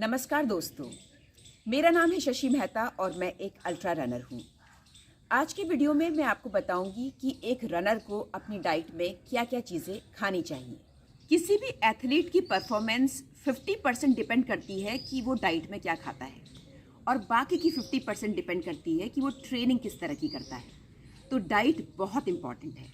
नमस्कार दोस्तों, मेरा नाम है शशि मेहता और मैं एक अल्ट्रा रनर हूँ। आज की वीडियो में मैं आपको बताऊंगी कि एक रनर को अपनी डाइट में क्या क्या चीज़ें खानी चाहिए। किसी भी एथलीट की परफॉर्मेंस 50% डिपेंड करती है कि वो डाइट में क्या खाता है और बाकी की 50% डिपेंड करती है कि वो ट्रेनिंग किस तरह की करता है। तो डाइट बहुत इम्पॉर्टेंट है।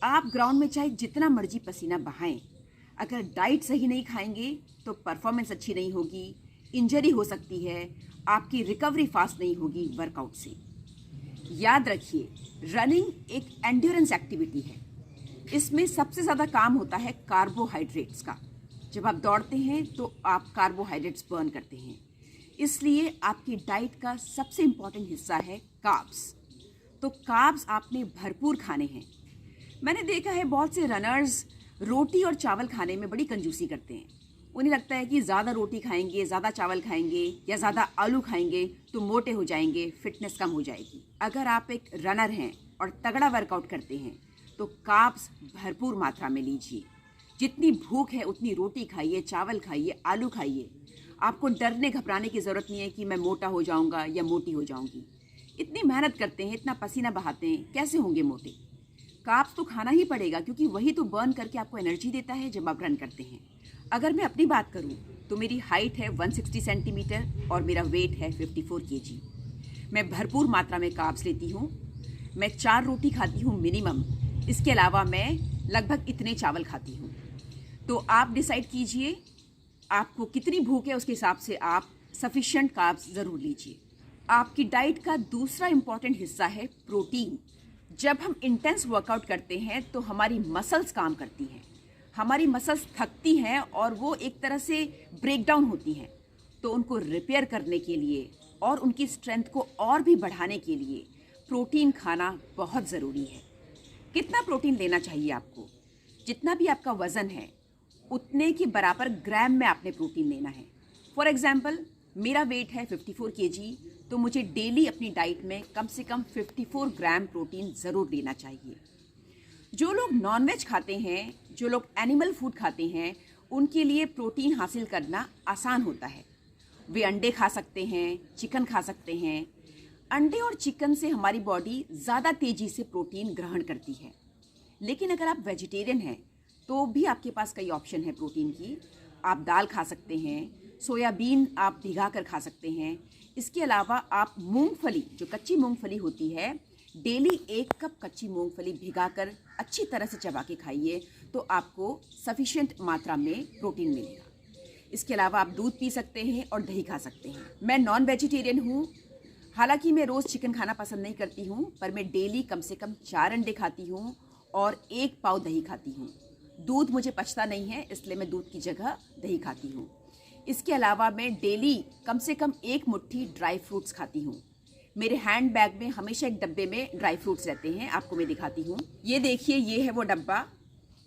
आप ग्राउंड में चाहे जितना मर्जी पसीना बहाएं, अगर डाइट सही नहीं खाएंगे तो परफॉर्मेंस अच्छी नहीं होगी, इंजरी हो सकती है, आपकी रिकवरी फास्ट नहीं होगी वर्कआउट से। याद रखिए, रनिंग एक एंड्योरेंस एक्टिविटी है। इसमें सबसे ज़्यादा काम होता है कार्बोहाइड्रेट्स का। जब आप दौड़ते हैं तो आप कार्बोहाइड्रेट्स बर्न करते हैं, इसलिए आपकी डाइट का सबसे इम्पॉर्टेंट हिस्सा है कार्ब्स। तो कार्ब्स आपने भरपूर खाने हैं। मैंने देखा है बहुत से रनर्स रोटी और चावल खाने में बड़ी कंजूसी करते हैं। उन्हें लगता है कि ज़्यादा रोटी खाएंगे, ज़्यादा चावल खाएंगे या ज़्यादा आलू खाएंगे तो मोटे हो जाएंगे, फिटनेस कम हो जाएगी। अगर आप एक रनर हैं और तगड़ा वर्कआउट करते हैं तो कार्ब्स भरपूर मात्रा में लीजिए। जितनी भूख है उतनी रोटी खाइए, चावल खाइए, आलू खाइए। आपको डरने घबराने की ज़रूरत नहीं है कि मैं मोटा हो जाऊँगा या मोटी हो जाऊँगी। इतनी मेहनत करते हैं, इतना पसीना बहाते हैं, कैसे होंगे मोटे? कार्ब्स तो खाना ही पड़ेगा क्योंकि वही तो बर्न करके आपको एनर्जी देता है जब आप रन करते हैं। अगर मैं अपनी बात करूं तो मेरी हाइट है 160 सेंटीमीटर और मेरा वेट है 54 केजी। मैं भरपूर मात्रा में कार्ब्स लेती हूं। मैं 4 रोटी खाती हूं मिनिमम। इसके अलावा मैं लगभग इतने चावल खाती हूं। तो आप डिसाइड कीजिए आपको कितनी भूख है, उसके हिसाब से आप सफिशिएंट कार्ब्स ज़रूर लीजिए। आपकी डाइट का दूसरा इम्पॉर्टेंट हिस्सा है प्रोटीन। जब हम इंटेंस वर्कआउट करते हैं तो हमारी मसल्स काम करती हैं, हमारी मसल्स थकती हैं और वो एक तरह से ब्रेक डाउन होती हैं। तो उनको रिपेयर करने के लिए और उनकी स्ट्रेंथ को और भी बढ़ाने के लिए प्रोटीन खाना बहुत ज़रूरी है। कितना प्रोटीन लेना चाहिए आपको? जितना भी आपका वज़न है उतने के बराबर ग्राम में आपने प्रोटीन लेना है। फॉर एग्ज़ाम्पल, मेरा वेट है 54 केजी, तो मुझे डेली अपनी डाइट में कम से कम 54 ग्राम प्रोटीन ज़रूर लेना चाहिए। जो लोग नॉनवेज खाते हैं, जो लोग एनिमल फूड खाते हैं, उनके लिए प्रोटीन हासिल करना आसान होता है। वे अंडे खा सकते हैं, चिकन खा सकते हैं। अंडे और चिकन से हमारी बॉडी ज़्यादा तेज़ी से प्रोटीन ग्रहण करती है। लेकिन अगर आप वेजिटेरियन हैं तो भी आपके पास कई ऑप्शन है प्रोटीन की। आप दाल खा सकते हैं, सोयाबीन आप भिगा कर खा सकते हैं। इसके अलावा आप मूंगफली, जो कच्ची मूंगफली होती है, डेली 1 कप कच्ची मूंगफली भिगाकर अच्छी तरह से चबा के खाइए तो आपको सफिशिएंट मात्रा में प्रोटीन मिलेगा। इसके अलावा आप दूध पी सकते हैं और दही खा सकते हैं। मैं नॉन वेजिटेरियन हूँ। हालांकि मैं रोज़ चिकन खाना पसंद नहीं करती हूँ, पर मैं डेली कम से कम 4 अंडे खाती हूँ और 1 पाव दही खाती हूँ। दूध मुझे पचता नहीं है, इसलिए मैं दूध की जगह दही खाती हूँ। इसके अलावा मैं डेली कम से कम 1 मुट्ठी ड्राई फ्रूट्स खाती हूँ। मेरे हैंड बैग में हमेशा एक डब्बे में ड्राई फ्रूट्स रहते हैं। आपको मैं दिखाती हूँ। ये देखिए, ये है वो डब्बा।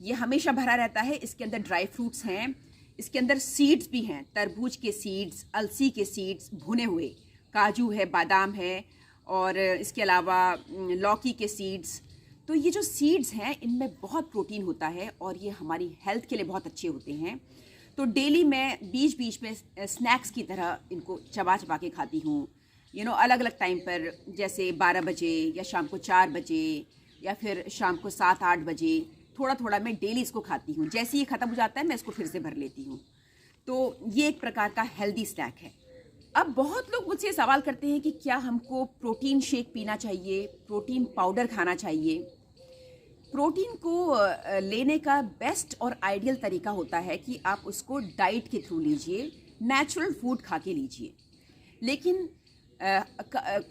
ये हमेशा भरा रहता है। इसके अंदर ड्राई फ्रूट्स हैं। इसके अंदर सीड्स भी हैं, तरबूज के सीड्स, अलसी के सीड्स, भुने हुए काजू है, बादाम है और इसके अलावा लौकी के सीड्स। तो ये जो सीड्स हैं इनमें बहुत प्रोटीन होता है और ये हमारी हेल्थ के लिए बहुत अच्छे होते हैं। तो डेली मैं बीच बीच में स्नैक्स की तरह इनको चबा चबा के खाती हूँ। अलग अलग टाइम पर, जैसे 12 बजे या शाम को 4 बजे या फिर शाम को 7-8 बजे थोड़ा थोड़ा मैं डेली इसको खाती हूँ। जैसे ये ख़त्म हो जाता है मैं इसको फिर से भर लेती हूँ। तो ये एक प्रकार का हेल्दी स्नैक है। अब बहुत लोग मुझसे सवाल करते हैं कि क्या हमको प्रोटीन शेक पीना चाहिए, प्रोटीन पाउडर खाना चाहिए? प्रोटीन को लेने का बेस्ट और आइडियल तरीका होता है कि आप उसको डाइट के थ्रू लीजिए, नेचुरल फूड खा के लीजिए। लेकिन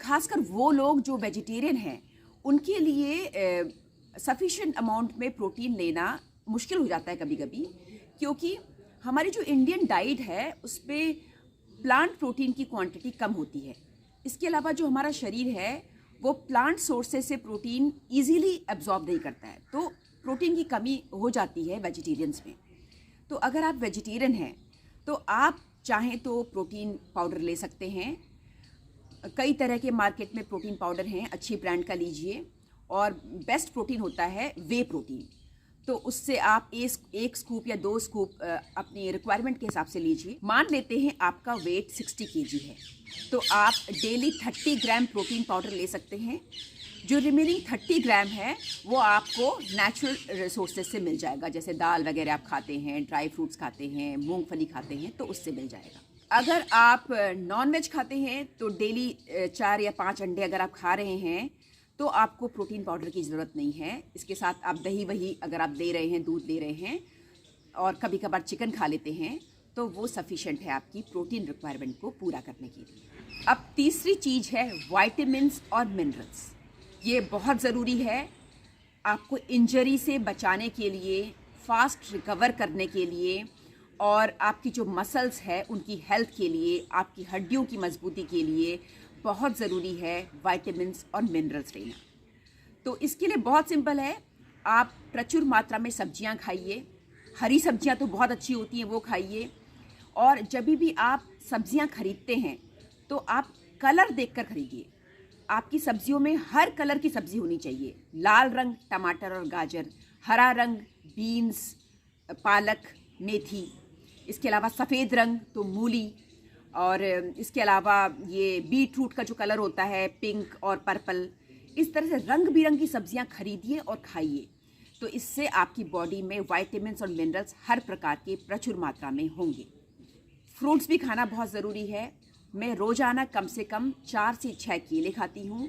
खासकर वो लोग जो वेजिटेरियन हैं उनके लिए सफिशिएंट अमाउंट में प्रोटीन लेना मुश्किल हो जाता है कभी कभी, क्योंकि हमारी जो इंडियन डाइट है उस पर प्लांट प्रोटीन की क्वांटिटी कम होती है। इसके अलावा जो हमारा शरीर है वो प्लांट सोर्सेज से प्रोटीन इजीली एब्जॉर्ब नहीं करता है, तो प्रोटीन की कमी हो जाती है वेजिटेरियंस में। तो अगर आप वेजिटेरियन हैं तो आप चाहें तो प्रोटीन पाउडर ले सकते हैं। कई तरह के मार्केट में प्रोटीन पाउडर हैं, अच्छी ब्रांड का लीजिए। और बेस्ट प्रोटीन होता है वे प्रोटीन। तो उससे आप एक स्कूप या 2 स्कूप अपनी रिक्वायरमेंट के हिसाब से लीजिए। मान लेते हैं आपका वेट 60 kg है, तो आप डेली 30 ग्राम प्रोटीन पाउडर ले सकते हैं। जो रिमेनिंग 30 ग्राम है वो आपको नेचुरल रिसोर्सेज से मिल जाएगा, जैसे दाल वगैरह आप खाते हैं, ड्राई फ्रूट्स खाते हैं, मूंगफली खाते हैं, तो उससे मिल जाएगा। अगर आप नॉन वेज खाते हैं तो डेली 4 या 5 अंडे अगर आप खा रहे हैं तो आपको प्रोटीन पाउडर की ज़रूरत नहीं है। इसके साथ आप दही वही अगर आप दे रहे हैं, दूध दे रहे हैं और कभी कभार चिकन खा लेते हैं तो वो सफिशेंट है आपकी प्रोटीन रिक्वायरमेंट को पूरा करने के लिए। अब तीसरी चीज़ है वाइटामिन्स और मिनरल्स। ये बहुत ज़रूरी है आपको इंजरी से बचाने के लिए, फास्ट रिकवर करने के लिए और आपकी जो मसल्स है उनकी हेल्थ के लिए, आपकी हड्डियों की मजबूती के लिए बहुत ज़रूरी है वाइटामिन्स और मिनरल्स लेना। तो इसके लिए बहुत सिंपल है, आप प्रचुर मात्रा में सब्जियां खाइए। हरी सब्जियां तो बहुत अच्छी होती हैं, वो खाइए। और जब भी आप सब्जियां खरीदते हैं तो आप कलर देखकर खरीदिए। आपकी सब्जियों में हर कलर की सब्ज़ी होनी चाहिए। लाल रंग टमाटर और गाजर, हरा रंग बीन्स, पालक, मेथी, इसके अलावा सफ़ेद रंग तो मूली, और इसके अलावा ये बीट रूट का जो कलर होता है पिंक और पर्पल। इस तरह से रंग बिरंगी सब्जियां खरीदिए और खाइए, तो इससे आपकी बॉडी में विटामिन्स और मिनरल्स हर प्रकार के प्रचुर मात्रा में होंगे। फ्रूट्स भी खाना बहुत ज़रूरी है। मैं रोज़ाना कम से कम 4 से 6 केले खाती हूँ,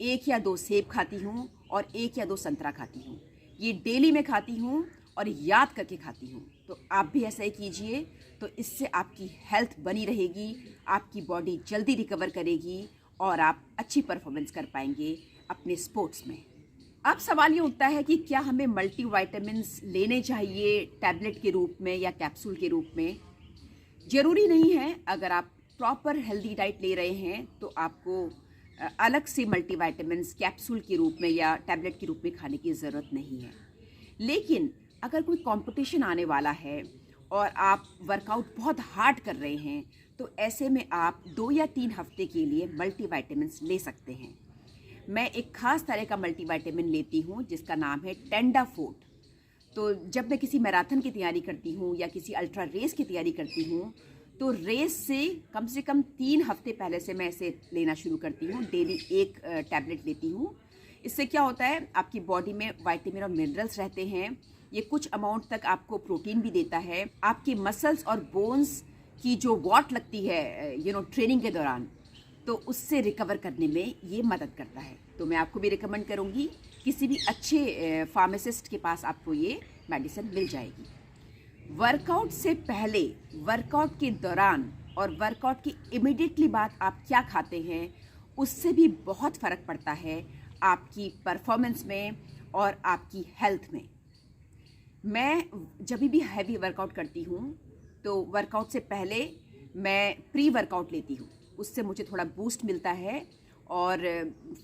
1 या 2 सेब खाती हूँ और 1 या 2 संतरा खाती हूँ। ये डेली मैं खाती हूँ और याद करके खाती हूँ। तो आप भी ऐसा ही कीजिए, तो इससे आपकी हेल्थ बनी रहेगी, आपकी बॉडी जल्दी रिकवर करेगी और आप अच्छी परफॉर्मेंस कर पाएंगे अपने स्पोर्ट्स में। अब सवाल ये उठता है कि क्या हमें मल्टीविटामिन्स लेने चाहिए टैबलेट के रूप में या कैप्सूल के रूप में? ज़रूरी नहीं है। अगर आप प्रॉपर हेल्दी डाइट ले रहे हैं तो आपको अलग से मल्टीविटामिन्स कैप्सूल के रूप में या टैबलेट के रूप में खाने की ज़रूरत नहीं है। लेकिन अगर कोई कंपटीशन आने वाला है और आप वर्कआउट बहुत हार्ड कर रहे हैं तो ऐसे में आप 2 या 3 हफ्ते के लिए मल्टीविटामिन्स ले सकते हैं। मैं एक ख़ास तरह का मल्टीविटामिन लेती हूँ जिसका नाम है टेंडाफोर्ट। तो जब मैं किसी मैराथन की तैयारी करती हूँ या किसी अल्ट्रा रेस की तैयारी करती हूँ तो रेस से कम 3 हफ्ते पहले से मैं इसे लेना शुरू करती हूँ। डेली 1 टैबलेट लेती हूँ। इससे क्या होता है, आपकी बॉडी में विटामिन और मिनरल्स रहते हैं। ये कुछ अमाउंट तक आपको प्रोटीन भी देता है। आपकी मसल्स और बोन्स की जो वॉट लगती है ट्रेनिंग के दौरान, तो उससे रिकवर करने में ये मदद करता है। तो मैं आपको भी रिकमेंड करूँगी, किसी भी अच्छे फार्मासिस्ट के पास आपको ये मेडिसिन मिल जाएगी। वर्कआउट से पहले, वर्कआउट के दौरान और वर्कआउट के इमीडिएटली बाद आप क्या खाते हैं, उससे भी बहुत फ़र्क पड़ता है आपकी परफॉर्मेंस में और आपकी हेल्थ में। मैं जब भी हैवी वर्कआउट करती हूँ तो वर्कआउट से पहले मैं प्री वर्कआउट लेती हूँ। उससे मुझे थोड़ा बूस्ट मिलता है और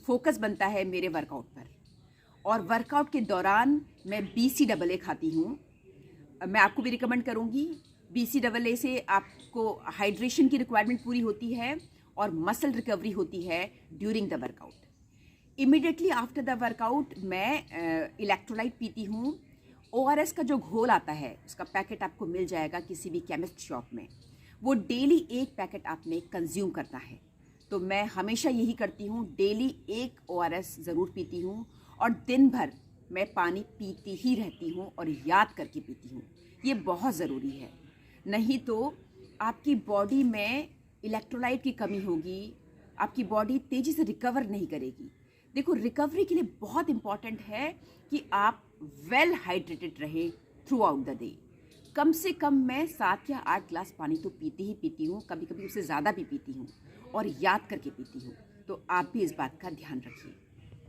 फोकस बनता है मेरे वर्कआउट पर। और वर्कआउट के दौरान मैं BCAA खाती हूँ। मैं आपको भी रिकमेंड करूँगी। BCAA से आपको हाइड्रेशन की रिक्वायरमेंट पूरी होती है और मसल रिकवरी होती है during the workout. Immediately after the workout मैं इलेक्ट्रोलाइट पीती हूँ। ORS का जो घोल आता है उसका पैकेट आपको मिल जाएगा किसी भी केमिस्ट शॉप में। वो डेली 1 पैकेट आपने कंज्यूम करना है। तो मैं हमेशा यही करती हूँ, डेली 1 ORS ज़रूर पीती हूँ और दिन भर मैं पानी पीती ही रहती हूँ और याद करके पीती हूँ। ये बहुत ज़रूरी है, नहीं तो आपकी बॉडी में इलेक्ट्रोलाइट की कमी होगी, आपकी बॉडी तेज़ी से रिकवर नहीं करेगी। देखो, रिकवरी के लिए बहुत इम्पॉर्टेंट है कि आप वेल हाइड्रेटेड रहे थ्रू आउट द डे। कम से कम मैं 7 या 8 ग्लास पानी तो पीती ही पीती हूँ, कभी कभी उससे ज़्यादा भी पीती हूँ और याद करके पीती हूँ। तो आप भी इस बात का ध्यान रखिए।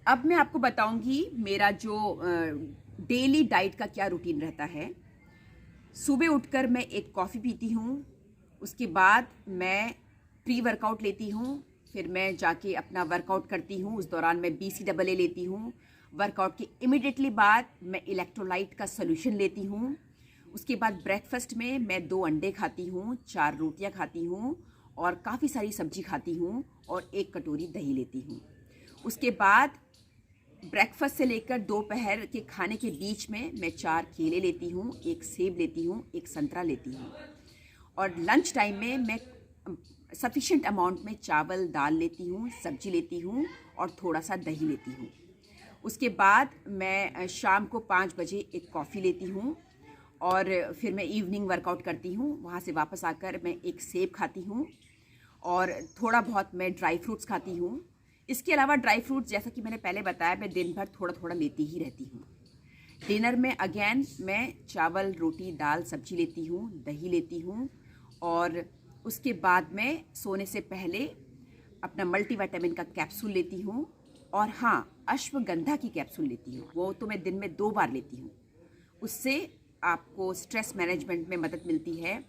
अब मैं आपको बताऊंगी मेरा जो डेली डाइट का क्या रूटीन रहता है। सुबह उठकर मैं एक कॉफ़ी पीती हूँ, उसके बाद मैं प्री वर्कआउट लेती हूँ, फिर मैं जाके अपना वर्कआउट करती हूँ। उस दौरान मैं BCAA लेती हूँ। वर्कआउट के इमिडिएटली बाद मैं इलेक्ट्रोलाइट का सोल्यूशन लेती हूँ। उसके बाद ब्रेकफास्ट में मैं 2 अंडे खाती हूँ, 4 रोटियाँ खाती हूँ और काफ़ी सारी सब्जी खाती हूँ और 1 कटोरी दही लेती हूँ। उसके बाद ब्रेकफास्ट से लेकर दोपहर के खाने के बीच में मैं 4 केले लेती हूँ, 1 सेब लेती हूँ, 1 संतरा लेती हूँ। और लंच टाइम में मैं सफिशिएंट अमाउंट में चावल दाल लेती हूँ, सब्जी लेती हूँ और थोड़ा सा दही लेती हूँ। उसके बाद मैं शाम को 5 बजे एक कॉफ़ी लेती हूँ और फिर मैं इवनिंग वर्कआउट करती हूँ। वहाँ से वापस आकर मैं एक सेब खाती हूँ और थोड़ा बहुत मैं ड्राई फ्रूट्स खाती हूँ। इसके अलावा ड्राई फ्रूट्स जैसा कि मैंने पहले बताया, मैं दिन भर थोड़ा थोड़ा लेती ही रहती हूँ। डिनर में अगेन मैं चावल रोटी दाल सब्जी लेती हूँ, दही लेती हूँ और उसके बाद मैं सोने से पहले अपना मल्टीविटामिन का कैप्सूल लेती हूँ। और हाँ, अश्वगंधा की कैप्सूल लेती हूँ, वो तो मैं दिन में 2 बार लेती हूँ। उससे आपको स्ट्रेस मैनेजमेंट में मदद मिलती है,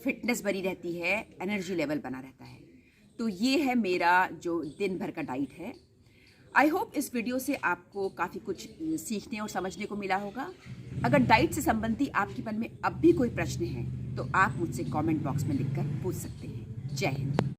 फिटनेस बनी रहती है, एनर्जी लेवल बना रहता है। तो ये है मेरा जो दिन भर का डाइट है। आई होप इस वीडियो से आपको काफ़ी कुछ सीखने और समझने को मिला होगा। अगर डाइट से संबंधी आपके मन में अब भी कोई प्रश्न है तो आप मुझसे कमेंट बॉक्स में लिखकर पूछ सकते हैं। जय हिंद।